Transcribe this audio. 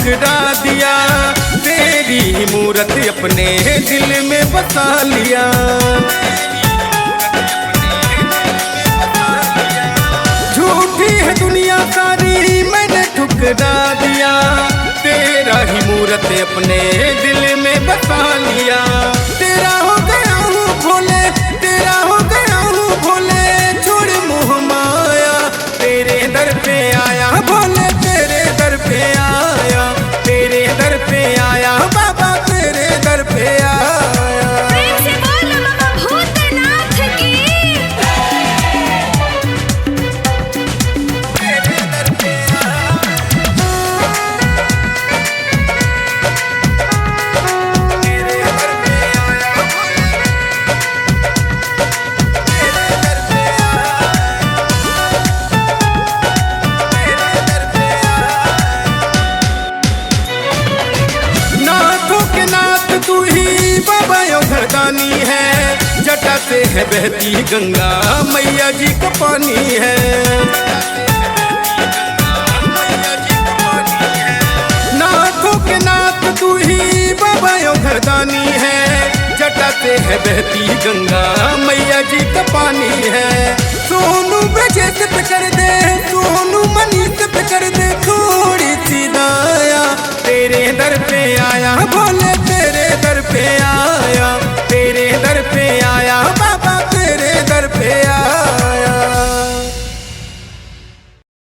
ठुकरा दिया, तेरी मूरत अपने दिल में बसा लिया। झूठी है दुनिया सारी मैंने ठुकरा दिया, तेरा ही मूरत अपने दिल में बसा लिया। तेरा हो गया हूँ भोले, तेरा हो गया हूँ भोले, छोड़ मोह माया, तेरे दर पे आया भोले, तेरे दर पे आया, तेरे दर पे आया बाबा, तेरे दर पे आया। प्रेम से बोल बाबा भूतनाथ की। तेरे दर पे आया, तेरे दर पे आया भोले, तेरे दर पे आया, तेरे दर पे आया। नाथों के नाथ तू ही बाबा योधरदानी है, जटा से है बहती गंगा मैया जी का पानी है। नाथों के नाथ तू ही बाबा योधरदानी है, जटा से है बहती गंगा मैया जी का पानी है। सोनू ब्रजेश पे कर दे, सोनू मनीष पे कर दे थोड़ी सी दया, तेरे दर पे आया